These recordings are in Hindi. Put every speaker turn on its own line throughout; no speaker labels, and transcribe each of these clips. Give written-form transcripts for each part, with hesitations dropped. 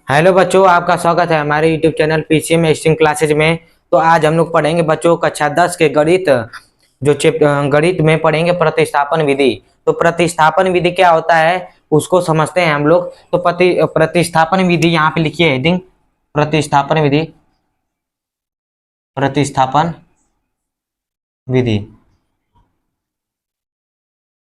हेलो बच्चों, आपका स्वागत है हमारे YouTube channel PCM stream classes में। तो आज हम लोग पढ़ेंगे बच्चों कक्षा 10 के गणित। गणित में पढ़ेंगे प्रतिस्थापन विधि। तो प्रतिस्थापन विधि क्या होता है उसको समझते हैं हम लोग। तो प्रतिस्थापन विधि यहाँ पे लिखिए हेडिंग, प्रतिस्थापन विधि। प्रतिस्थापन विधि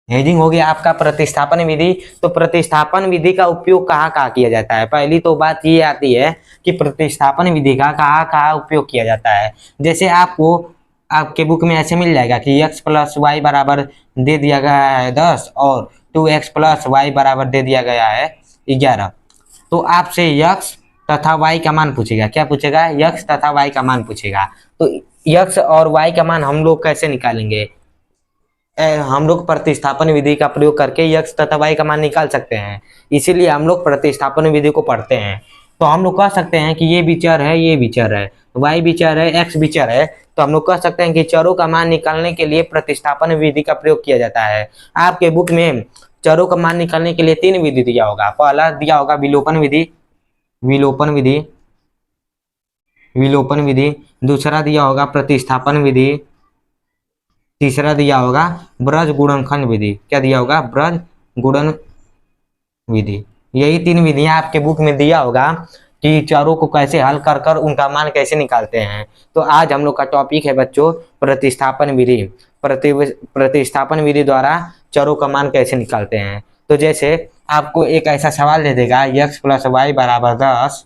हेडिंग हो गया आपका प्रतिस्थापन विधि। तो प्रतिस्थापन विधि का उपयोग कहाँ कहाँ किया जाता है, पहली तो बात ये आती है कि प्रतिस्थापन विधि का कहाँ कहाँ उपयोग किया जाता है। जैसे आपको आपके बुक में ऐसे मिल जाएगा कि x प्लस वाई बराबर दे दिया गया है 10 और 2x प्लस वाई बराबर दे दिया गया है 11। तो आपसे x तथा y का मान पूछेगा। क्या पूछेगा? x तथा y का मान पूछेगा। तो x और y का मान हम लोग कैसे निकालेंगे? हम लोग प्रतिस्थापन विधि का प्रयोग करके x तथा y का मान निकाल सकते हैं। इसीलिए हम लोग प्रतिस्थापन विधि को पढ़ते हैं। तो हम लोग कह सकते हैं कि ये भी चर है, ये भी चर है, y भी चर है, x भी चर है। तो हम लोग कह सकते हैं कि चरों का मान निकालने के लिए प्रतिस्थापन विधि का प्रयोग किया जाता है। आपके बुक में चरों का मान निकालने के लिए 3 विधि दिया होगा। पहला दिया होगा विलोपन विधि, विलोपन विधि, विलोपन विधि। दूसरा दिया होगा प्रतिस्थापन विधि। तीसरा दिया होगा ब्रज गुणनखंड विधि। क्या दिया होगा? ब्रज गुणन विधि। यही 3 विधियां आपके बुक में दिया होगा कि चरों को कैसे हल कर कर उनका मान कैसे निकालते हैं। तो आज हम लोग का टॉपिक है बच्चों प्रतिस्थापन विधि। प्रतिस्थापन विधि द्वारा चरों का मान कैसे निकालते हैं। तो जैसे आपको एक ऐसा सवाल दे देगा x प्लस वाई बराबर 10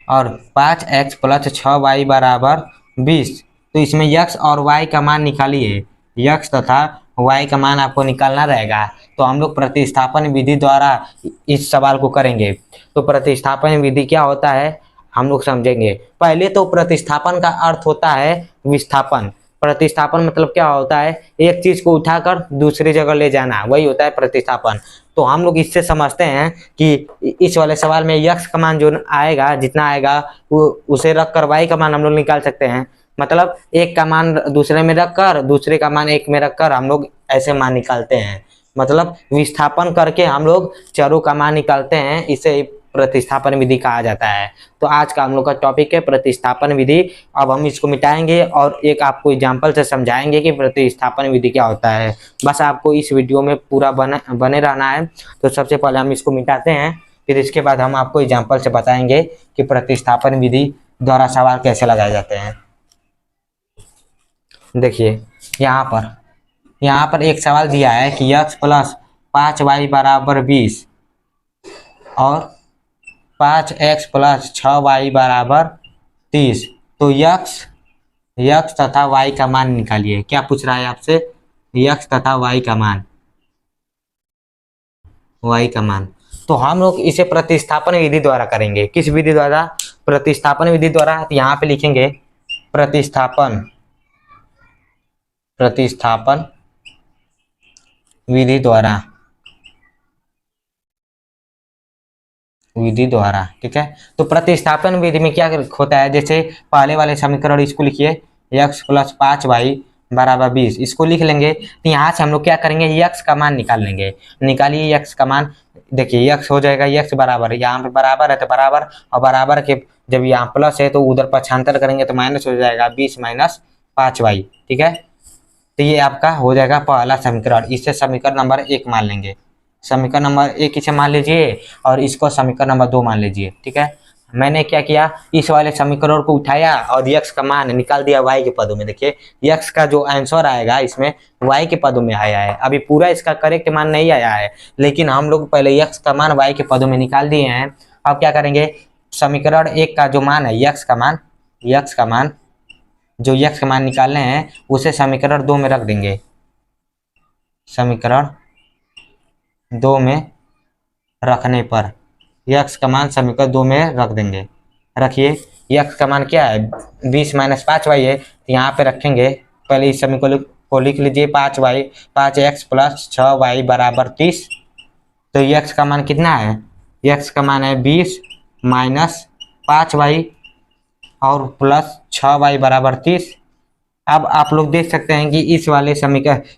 और 5x प्लस 6y बराबर 20। तो इसमें x और y का मान निकालिए। x तथा y का मान आपको निकालना रहेगा। तो हम लोग प्रतिस्थापन विधि द्वारा इस सवाल को करेंगे। तो प्रतिस्थापन विधि क्या होता है हम लोग समझेंगे। पहले तो प्रतिस्थापन का अर्थ होता है विस्थापन। प्रतिस्थापन मतलब क्या होता है? एक चीज को उठाकर दूसरी जगह ले जाना, वही होता है प्रतिस्थापन। तो हम लोग इससे समझते हैं कि इस वाले सवाल में x का मान जो आएगा, जितना आएगा वो उसे रख कर y का मान हम लोग निकाल सकते हैं। मतलब एक का मान दूसरे में रखकर, दूसरे का मान एक में रखकर हम लोग ऐसे मान निकालते हैं। मतलब विस्थापन करके हम लोग चरों का मान निकालते हैं। इसे प्रतिस्थापन विधि कहा जाता है। तो आज का हम लोग का टॉपिक है प्रतिस्थापन विधि। अब हम इसको मिटाएंगे और एक आपको एग्जाम्पल से समझाएंगे कि प्रतिस्थापन विधि क्या होता है। बस आपको इस वीडियो में पूरा बने रहना है। तो सबसे पहले हम इसको मिटाते हैं, फिर इसके बाद हम आपको एग्जाम्पल से बताएंगे कि प्रतिस्थापन विधि द्वारा सवाल कैसे लगाए जाते हैं। देखिए यहाँ पर एक सवाल दिया है कि x प्लस 5y बराबर 20 और 5x प्लस 6y बराबर 30। तो x तथा y का मान निकालिए। क्या पूछ रहा है आपसे? x तथा y का मान, y का मान। तो हम लोग इसे प्रतिस्थापन विधि द्वारा करेंगे। किस विधि द्वारा? प्रतिस्थापन विधि द्वारा। यहाँ पे लिखेंगे प्रतिस्थापन विधि द्वारा, ठीक है। तो प्रतिस्थापन विधि में क्या होता है, जैसे पहले वाले समीकरण इसको लिखिए x प्लस 5y बराबर 20, इसको लिख लेंगे। तो यहाँ से हम लोग क्या करेंगे, x का मान निकाल लेंगे। निकालिए x का मान। देखिए x हो जाएगा, x बराबर, यहाँ पे बराबर है तो बराबर, और बराबर के जब यहाँ प्लस है तो उधर पक्षांतर करेंगे तो माइनस हो जाएगा, 20 माइनस 5y, ठीक है। तो ये आपका हो जाएगा पहला समीकरण। इससे समीकरण नंबर 1 मान लेंगे। समीकरण नंबर 1 इसे मान लीजिए और इसको समीकरण नंबर 2 मान लीजिए, ठीक है। मैंने क्या किया, इस वाले समीकरण को उठाया और x का मान निकाल दिया y के पदों में। देखिए x का जो आंसर आएगा इसमें y के पदों में आया है। अभी पूरा इसका करेक्ट मान नहीं आया है, लेकिन हम लोग पहले x का मान y के पदों में निकाल दिए हैं। अब क्या करेंगे, समीकरण 1 का जो मान है x का मान जो x का मान निकालने हैं उसे समीकरण 2 में रख देंगे। समीकरण 2 में रखने पर x का मान समीकरण 2 में रख देंगे। रखिए x का मान क्या है, 20 माइनस 5y है। यहाँ पे रखेंगे, पहले इस समीकरण को लिख लीजिए 5x प्लस 6y बराबर 30। तो x का मान कितना है, x का मान है 20 माइनस 5y और प्लस 6y बराबर 30। अब आप लोग देख सकते हैं कि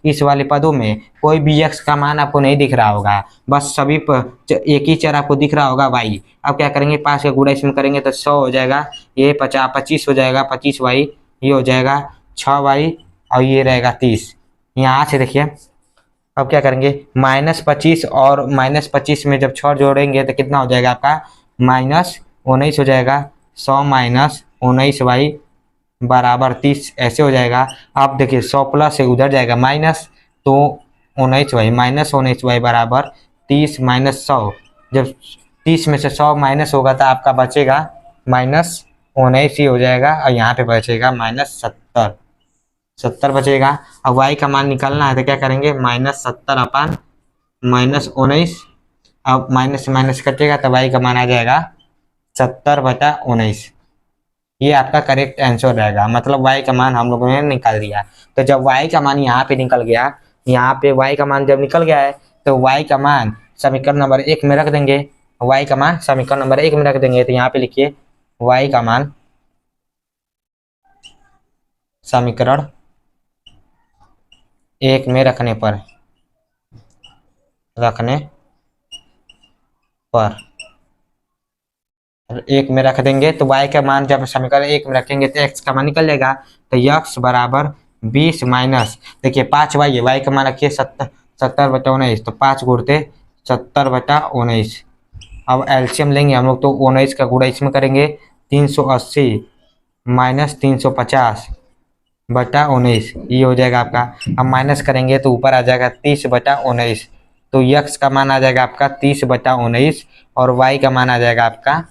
इस वाले पदों में कोई भी x का मान आपको नहीं दिख रहा होगा, बस सभी एक ही चर आपको दिख रहा होगा y। अब क्या करेंगे, 5 का गुणा इसमें करेंगे तो 100 हो जाएगा, ये 25 हो जाएगा, 25y, ये हो जाएगा 6y, और ये रहेगा 30। यहाँ से देखिए अब क्या करेंगे, -25 और -25 में जब 6 जोड़ेंगे तो कितना हो जाएगा आपका, -19 हो जाएगा। 100 माइनस 19y बराबर 30 ऐसे हो जाएगा। अब देखिए 100 प्लस से उधर जाएगा माइनस, तो 19y -19y बराबर 30 माइनस 100। जब 30 में से 100 माइनस होगा तो आपका बचेगा -19 ही हो जाएगा, और यहाँ पे बचेगा -70 बचेगा। अब y का मान निकालना है तो क्या करेंगे, -70 अपन -19, अब माइनस से माइनस कटेगा तो y का मान आ जाएगा 70/19। ये आपका करेक्ट आंसर रहेगा, मतलब y का मान हम लोगों ने निकाल दिया। तो जब y का मान यहाँ पे निकल गया, यहाँ पे y का मान जब निकल गया है तो y का मान समीकरण नंबर 1 में रख देंगे। y का मान समीकरण नंबर 1 में रख देंगे तो यहाँ पे लिखिए y का मान समीकरण 1 में रखने पर एक में रख देंगे तो y का मान जब समीकरण 1 में रखेंगे तो x का मान निकल जाएगा। तो x बराबर 20 माइनस, देखिए 5y है, y का मान रखिए 70/19, तो 5 गुणते 70/19। अब एलसीएम लेंगे हम लोग तो 19 का गुणा इसमें करेंगे, 380 माइनस 350/19, ये हो जाएगा आपका। अब माइनस करेंगे तो ऊपर आ जाएगा 30/19, तो x का मान आ जाएगा आपका 30/19 और y का मान आ जाएगा आपका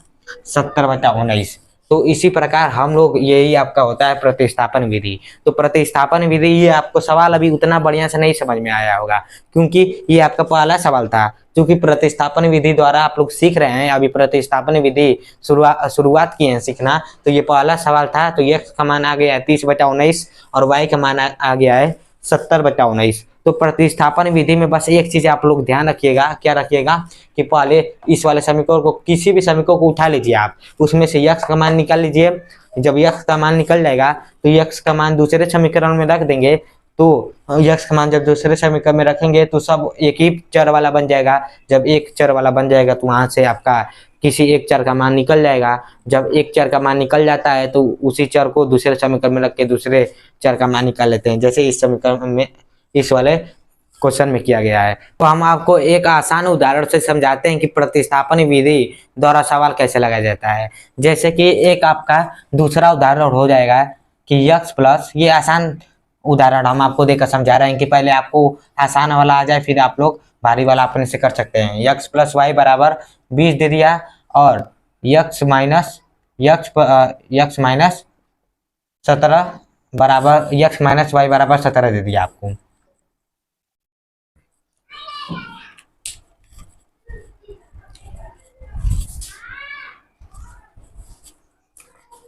70/19। तो इसी प्रकार हम लोग, यही आपका होता है प्रतिस्थापन विधि। तो प्रतिस्थापन विधि, ये आपको सवाल अभी उतना बढ़िया से नहीं समझ में आया होगा, क्योंकि ये आपका पहला सवाल था। क्योंकि प्रतिस्थापन विधि द्वारा आप लोग सीख रहे हैं, अभी प्रतिस्थापन विधि शुरुआत किए हैं सीखना, तो ये पहला सवाल था। तो x का मान आ गया है 30/19 और y का मान आ गया है 70/19। तो प्रतिस्थापन विधि में बस एक चीज आप लोग ध्यान रखिएगा, क्या रखिएगा कि पहले इस वाले समीकरण को, किसी भी समीकरण को उठा लीजिए आप, उसमें से x का मान निकाल लीजिए। जब x का मान निकल जाएगा तो x का मान दूसरे समीकरण में रख देंगे। तो x का मान जब दूसरे समीकरण में रखेंगे तो सब एक ही चर वाला बन जाएगा। जब एक चर वाला बन जाएगा तो वहां से आपका किसी एक चर का मान निकल जाएगा। जब एक चर का मान निकल जाता है तो उसी चर को दूसरे समीकरण में रख के दूसरे चर का मान निकाल लेते हैं, जैसे इस समीकरण में, इस वाले क्वेश्चन में किया गया है। तो हम आपको एक आसान उदाहरण से समझाते हैं कि प्रतिस्थापन विधि द्वारा सवाल कैसे लगाया जाता है। जैसे कि एक आपका दूसरा उदाहरण हो जाएगा कि x प्लस, ये आसान उदाहरण हम आपको देकर समझा रहे हैं कि पहले आपको आसान वाला आ जाए, फिर आप लोग भारी वाला अपने से कर सकते हैं। x प्लस वाई बराबर 20 दे दिया, और x माइनस 17 बराबर, x माइनस वाई बराबर 17 दे दिया आपको।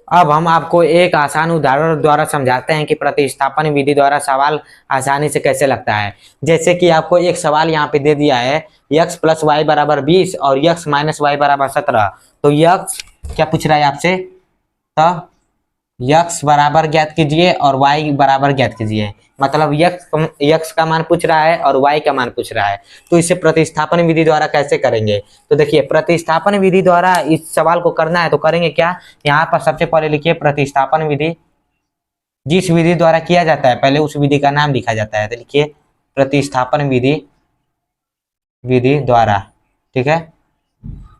अब हम आपको एक आसान उदाहरण द्वारा समझाते हैं कि प्रतिस्थापन विधि द्वारा सवाल आसानी से कैसे लगता है। जैसे कि आपको एक सवाल यहाँ पे दे दिया है, x प्लस वाई बराबर 20 और x माइनस वाई बराबर 17। तो x क्या पूछ रहा है आपसे, तो x बराबर ज्ञात कीजिए और y बराबर ज्ञात कीजिए। मतलब x का मान पूछ रहा है और y का मान पूछ रहा है। तो इसे प्रतिस्थापन विधि द्वारा कैसे करेंगे, तो देखिए प्रतिस्थापन विधि द्वारा इस सवाल को करना है तो करेंगे क्या, यहाँ पर सबसे पहले लिखिए प्रतिस्थापन विधि। जिस विधि द्वारा किया जाता है पहले उस विधि का नाम लिखा जाता है, तो लिखिए प्रतिस्थापन विधि द्वारा। ठीक है,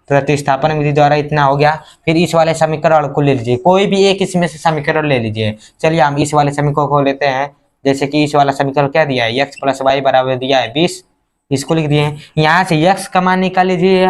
प्रतिस्थापन विधि द्वारा इतना हो गया। फिर इस वाले समीकरण को ले लीजिए, कोई भी एक इसमें से समीकरण ले लीजिए। चलिए हम इस वाले समीकरण को लेते हैं। जैसे कि इस वाला समीकरण क्या दिया है, x प्लस वाई बराबर दिया है 20, इसको लिख दिए। यहाँ से x का मान निकाल लीजिए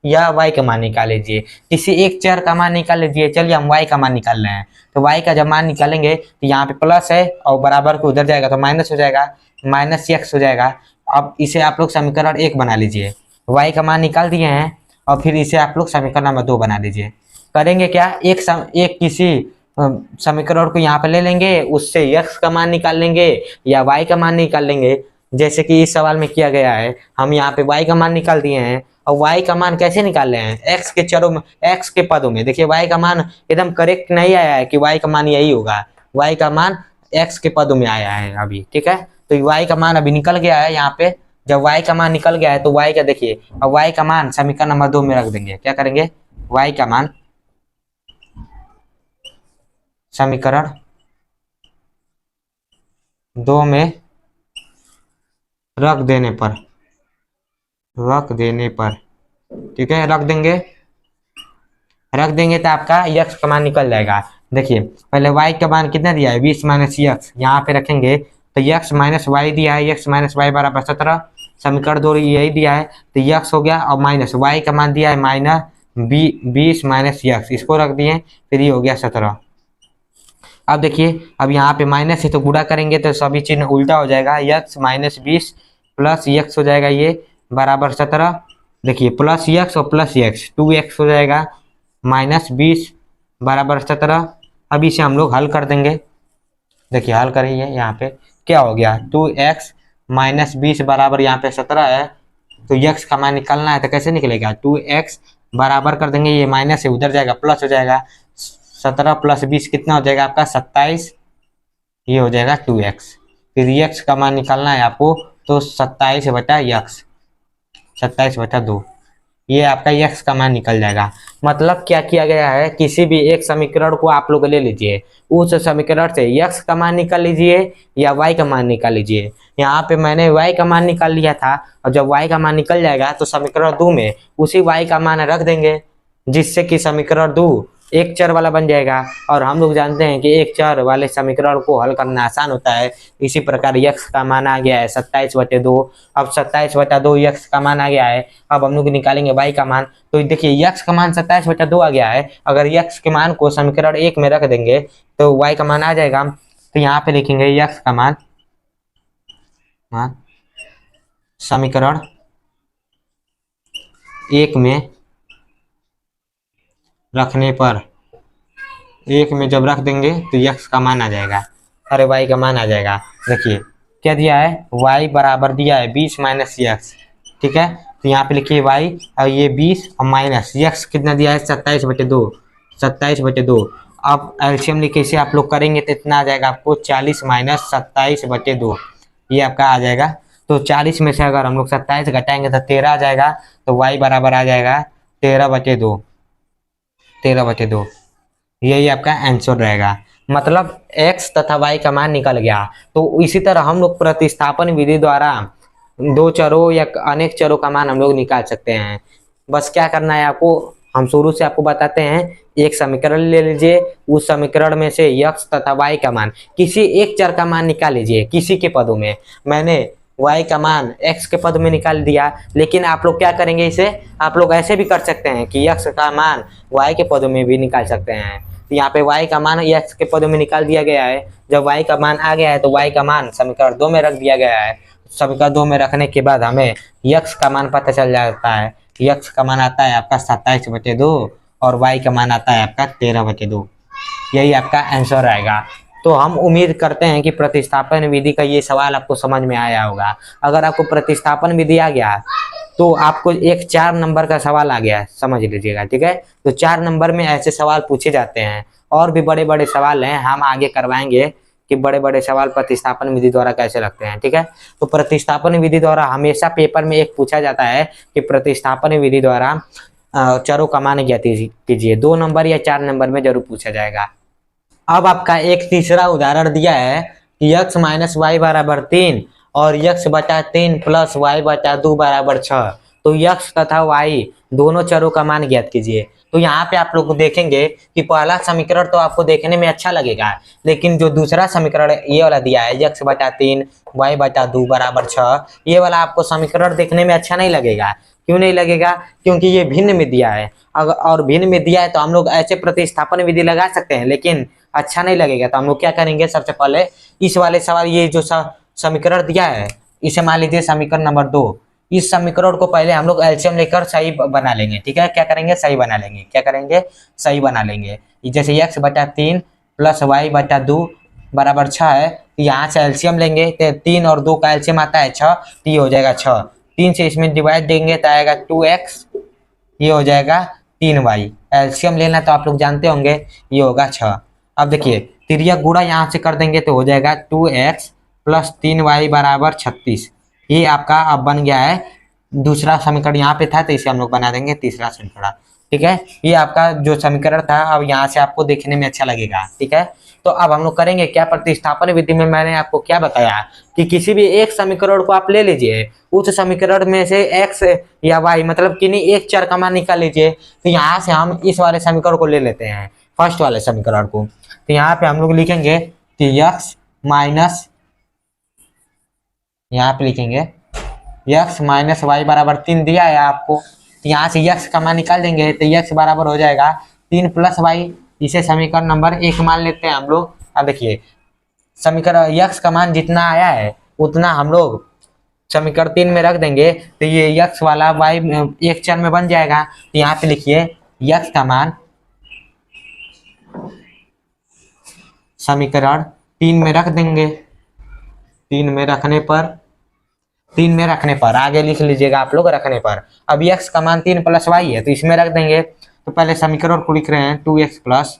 या y का मान निकाल लीजिए, किसी एक चर का मान निकाल लीजिए। चलिए हम y का मान निकाल रहे हैं, तो y का जब मान निकालेंगे तो यहाँ पे प्लस है और बराबर को उधर जाएगा तो माइनस हो जाएगा, माइनस x हो जाएगा। अब इसे आप लोग समीकरण 1 बना लीजिए, y का मान निकाल दिए हैं, और फिर इसे आप लोग समीकरण नंबर 2 बना लीजिए। करेंगे क्या, एक किसी समीकरण को यहाँ पे ले लेंगे, उससे x का मान निकाल लेंगे या y का मान निकाल लेंगे। जैसे कि इस सवाल में किया गया है, हम यहाँ पे y का मान निकाल दिए हैं। और y का मान कैसे निकाल रहे हैं, x के चरों में, x के पदों में। देखिए y का मान एकदम करेक्ट नहीं आया है कि y का मान यही होगा, y का मान x के पद में आया है अभी, ठीक है। तो y का मान अभी निकल गया है यहाँ पे। जब y का मान निकल गया है तो y का देखिए, अब y का मान समीकरण नंबर 2 में रख देंगे। क्या करेंगे, y का मान समीकरण 2 में रख देने पर, ठीक है, रख देंगे तो आपका x का मान निकल जाएगा। देखिए पहले y का मान कितना दिया है, 20 माइनस x, यहाँ पे रखेंगे तो x माइनस वाई दिया है, x माइनस वाई बराबर 17, समीकरण 2 यही दिया है तो x हो गया, और माइनस y का मान दिया है माइनस 20 माइनस x, इसको रख दिए, फिर ये हो गया 17। अब देखिए, अब यहाँ पे माइनस है तो गुणा करेंगे तो सभी चिन्ह उल्टा हो जाएगा, x माइनस 20 प्लस x हो जाएगा ये बराबर 17। देखिए प्लस x और प्लस x 2x हो जाएगा, माइनस 20 बराबर 17। अब इसे हम लोग हल कर देंगे। देखिए हल करिए, यहाँ पे क्या हो गया, 2x माइनस 20 बराबर यहाँ पे 17 है, तो x का मान निकालना है तो कैसे निकलेगा, 2x बराबर कर देंगे, ये माइनस है उधर जाएगा प्लस हो जाएगा, 17 प्लस 20 कितना हो जाएगा आपका 27, ये हो जाएगा 2x। फिर x का मान निकालना है आपको, तो 27/2, ये आपका x का मान निकल जाएगा। मतलब क्या किया गया है, किसी भी एक समीकरण को आप लोग ले लीजिए, उस समीकरण से x का मान निकाल लीजिए या y का मान निकाल लीजिए। यहाँ पे मैंने y का मान निकाल लिया था, और जब y का मान निकल जाएगा तो समीकरण 2 में उसी y का मान रख देंगे, जिससे कि समीकरण 2 एक चर वाला बन जाएगा। और हम लोग जानते हैं कि एक चर वाले समीकरण को हल करना आसान होता है। इसी प्रकार x का मान आ गया है 27/2। अब 27/2 x का मान आ गया है, अब हम लोग निकालेंगे y का मान। तो देखिए x का मान 27/2 आ गया है, अगर x के मान को समीकरण 1 में रख देंगे तो y का मान आ जाएगा। तो यहाँ पे लिखेंगे x का मान समीकरण 1 में रखने पर, 1 में जब रख देंगे तो x का मान आ जाएगा, अरे y का मान आ जाएगा। देखिए क्या दिया है, y बराबर दिया है 20 माइनस x, ठीक है। तो यहाँ पे लिखिए y, और ये 20 और माइनस x कितना दिया है 27/2। अब एलसीएम लिखे इसे आप लोग करेंगे तो इतना आ जाएगा आपको 40 माइनस 27/2, ये आपका आ जाएगा। तो 40 में से अगर हम लोग 27 घटाएंगे तो 13 आ जाएगा, तो y बराबर आ जाएगा 13/2, यही आपका आंसर रहेगा। मतलब x तथा y का मान निकल गया। तो इसी तरह हम लोग प्रतिस्थापन विधि द्वारा दो चरों या अनेक चरों का मान हम लोग निकाल सकते हैं। बस क्या करना है आपको, हम शुरू से आपको बताते हैं, एक समीकरण ले लीजिए, उस समीकरण में से x तथा y का मान, किसी एक चर का मान निकाल लीजिए किसी के पदों में। मैंने y का मान x के पद में निकाल दिया, लेकिन आप लोग क्या करेंगे, इसे आप लोग ऐसे भी कर सकते हैं कि x का मान y के पदों में भी निकाल सकते हैं। तो यहाँ पे y का मान x के पदों में निकाल दिया गया है। जब y का मान आ गया है तो y का मान समीकरण 2 में रख दिया गया है। समीकरण 2 में रखने के बाद हमें x का मान पता चल जाता है। x का मान आता है आपका 27/2 और y का मान आता है आपका 13/2, यही आपका आंसर आएगा। तो हम उम्मीद करते हैं कि प्रतिस्थापन विधि का ये सवाल आपको समझ में आया होगा। अगर आपको प्रतिस्थापन विधि आ गया तो आपको एक 4 नंबर का सवाल आ गया है, समझ लीजिएगा, ठीक है। तो 4 नंबर में ऐसे सवाल पूछे जाते हैं, और भी बड़े बड़े सवाल हैं, हम आगे करवाएंगे कि बड़े बड़े सवाल प्रतिस्थापन विधि द्वारा कैसे लगते हैं, ठीक है। तो प्रतिस्थापन विधि द्वारा हमेशा पेपर में एक पूछा जाता है कि प्रतिस्थापन विधि द्वारा चरों का मान ज्ञात कीजिए। 2 नंबर या 4 नंबर में जरूर पूछा जाएगा। अब आपका एक तीसरा उदाहरण दिया है कि x माइनस वाई बराबर 3 और x/3 प्लस y/2 बराबर 6। तो x तथा y दोनों चरों का मान ज्ञात कीजिए। तो यहाँ पे आप लोग देखेंगे कि पहला समीकरण तो आपको देखने में अच्छा लगेगा, लेकिन जो दूसरा समीकरण ये वाला दिया है x/3 y/2 बराबर 6, ये वाला आपको समीकरण देखने में अच्छा नहीं लगेगा। क्यों नहीं लगेगा, क्योंकि ये भिन्न में दिया है। अगर और भिन्न में दिया है तो हम लोग ऐसे प्रतिस्थापन विधि लगा सकते हैं, लेकिन अच्छा नहीं लगेगा। तो हम लोग क्या करेंगे, सबसे पहले इस वाले सवाल, ये जो समीकरण दिया है इसे मान लीजिए समीकरण नंबर 2। इस समीकरण को पहले हम लोग एलसीएम लेकर सही बना लेंगे, ठीक है। क्या करेंगे, सही बना लेंगे, क्या करेंगे, सही बना लेंगे। जैसे x/3 प्लस y/2 बराबर 6 है, यहाँ से एलसीएम लेंगे तो 3 और 2 का एलसीएम आता है 6, तो ये हो जाएगा 6। 3 से इसमें डिवाइड देंगे तो आएगा 2x, ये हो जाएगा 3y। एलसीएम लेना तो आप लोग जानते होंगे, ये होगा 6। अब देखिए तिर्यक गुणा यहाँ से कर देंगे तो हो जाएगा 2x प्लस 3y बराबर 36। ये आपका अब बन गया है दूसरा समीकरण, यहाँ पे था तो इसे हम लोग बना देंगे तीसरा समीकरण। ठीक है, ये आपका जो समीकरण था अब यहाँ से आपको देखने में अच्छा लगेगा। ठीक है, तो अब हम लोग करेंगे क्या, प्रतिस्थापन विधि में मैंने आपको क्या बताया कि किसी भी एक समीकरण को आप ले लीजिए, उस समीकरण में से x या y मतलब किन्हीं एक चर का मान निकाल लीजिए। तो यहाँ से हम इस वाले समीकरण को ले लेते हैं, फर्स्ट वाले समीकरण को। तो यहाँ पे हम लोग लिखेंगे कि x माइनस, यहाँ पे लिखेंगे x माइनस वाई बराबर 3 दिया है आपको। तो यहाँ से x का मान निकाल देंगे तो x बराबर हो जाएगा 3 प्लस वाई। इसे समीकरण नंबर 1 मान लेते हैं हम लोग। अब देखिए समीकरण x का मान जितना आया है उतना हम लोग समीकरण 3 में रख देंगे तो ये x वाला y एक चर में बन जाएगा। तो यहाँ पे लिखिए x का मान समीकरण 3 में रख देंगे। 3 में रखने पर आगे लिख लीजिएगा आप लोग रखने पर। अब x का मान 3 प्लस वाई है तो इसमें रख देंगे। तो पहले समीकरण को लिख रहे हैं 2x प्लस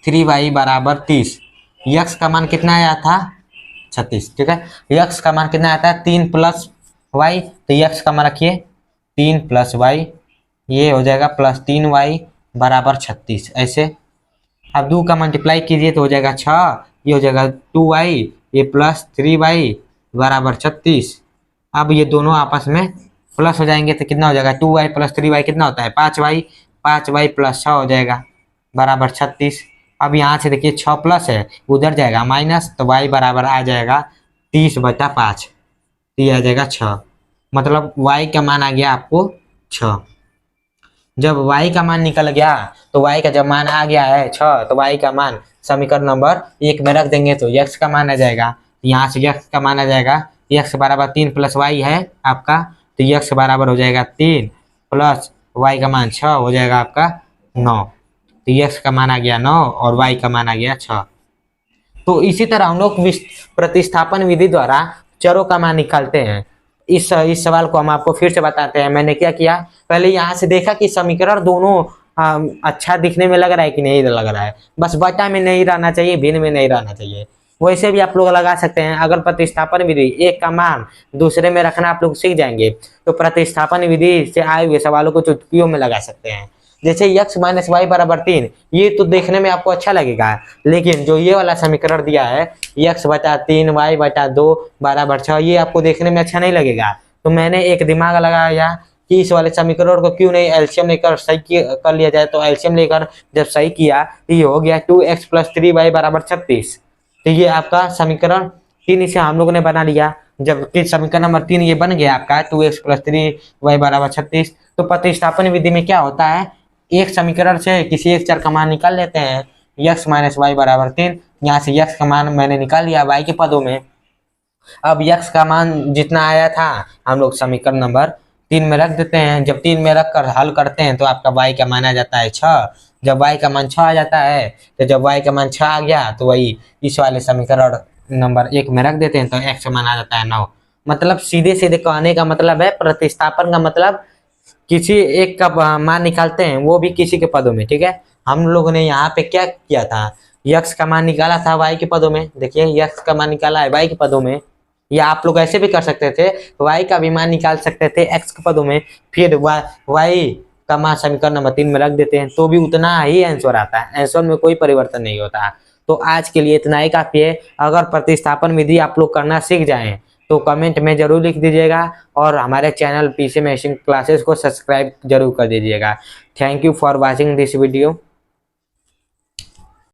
3y बराबर 30। x का मान कितना आया था 36। ठीक है, x का मान कितना आया था 3 प्लस वाई, तो x का मान रखिए 3 प्लस वाई, ये हो जाएगा प्लस 3y बराबर 36। ऐसे अब 2 का मल्टीप्लाई कीजिए तो हो जाएगा 6, ये हो जाएगा 2y, ये प्लस 3y बराबर 36। अब ये दोनों आपस में प्लस हो जाएंगे तो कितना हो जाएगा 2y प्लस 3y कितना होता है 5y, 5y प्लस 6 हो जाएगा बराबर 36। अब यहाँ से देखिए 6 प्लस है उधर जाएगा माइनस, तो y बराबर आ जाएगा 30/5, तो ये आ जाएगा 6। मतलब y का मान आ गया आपको 6। जब y का मान निकल गया तो y का जब मान आ गया है 6 तो y का मान समीकरण नंबर 1 में रख देंगे तो x का मान आ जाएगा। यहाँ से x का मान आ जाएगा x बराबर 3 प्लस वाई है आपका, तो x बराबर हो जाएगा 3 प्लस y का मान 6 हो जाएगा आपका 9। तो x का मान आ गया 9 और y का मान आ गया 6। तो इसी तरह हम लोग प्रतिस्थापन विधि द्वारा चरों का मान निकालते हैं। इस सवाल को हम आपको फिर से बताते हैं। मैंने क्या किया, पहले यहाँ से देखा कि समीकरण दोनों अच्छा दिखने में लग रहा है कि नहीं लग रहा है, बस बटा में नहीं रहना चाहिए, भिन्न में नहीं रहना चाहिए। वैसे भी आप लोग लगा सकते हैं। अगर प्रतिस्थापन विधि एक का मान दूसरे में रखना आप लोग सीख जाएंगे तो प्रतिस्थापन विधि से आए हुए सवालों को चुटकियों में लगा सकते हैं। जैसे x माइनस वाई बराबर 3, ये तो देखने में आपको अच्छा लगेगा, लेकिन जो ये वाला समीकरण दिया है x बटा 3 y बटा 2 बराबर 6, ये आपको देखने में अच्छा नहीं लगेगा। तो मैंने एक दिमाग लगाया कि इस वाले समीकरण को क्यों नहीं एलसीएम लेकर सही कर लिया जाए। तो एलसीएम लेकर जब सही किया तो ये हो गया 2x प्लस 3y बराबर 36। तो ये आपका समीकरण 3 इसे हम लोगों ने बना लिया। जबकि समीकरण नंबर 3 ये बन गया आपका 2x प्लस 3y बराबर 36। तो प्रतिस्थापन विधि में क्या होता है, एक समीकरण से किसी एक चर का मान निकाल लेते हैं। x माइनस वाई बराबर 3, यहाँ से x का मान मैंने निकाल लिया y के पदों में। अब x का मान जितना आया था हम लोग समीकरण नंबर 3 में रख देते हैं। जब 3 में रख कर हल करते हैं तो आपका y का मान आ जाता है 6। जब y का मान 6 आ जाता है तो जब y का मान 6 आ गया तो वही इस वाले समीकरण नंबर 1 में रख देते हैं तो x का मान आ जाता है 9। मतलब सीधे सीधे कहने का मतलब है प्रतिस्थापन का मतलब किसी एक का मान निकालते हैं, वो भी किसी के पदों में। ठीक है, हम लोगों ने यहाँ पे क्या किया था, x का मान निकाला था y के पदों में। देखिए x का मान निकाला है y के पदों में, या आप लोग ऐसे भी कर सकते थे, y का भी मान निकाल सकते थे x के पदों में, फिर y का मान समीकरण नंबर 3 में रख देते हैं तो भी उतना ही आंसर आता है। आंसर में कोई परिवर्तन नहीं होता। तो आज के लिए इतना ही काफी है। अगर प्रतिस्थापन विधि आप लोग करना सीख जाएं तो कमेंट में जरूर लिख दीजिएगा और हमारे चैनल पीसी मैशिंग क्लासेस को सब्सक्राइब जरूर कर दीजिएगा। Thank you for watching this video.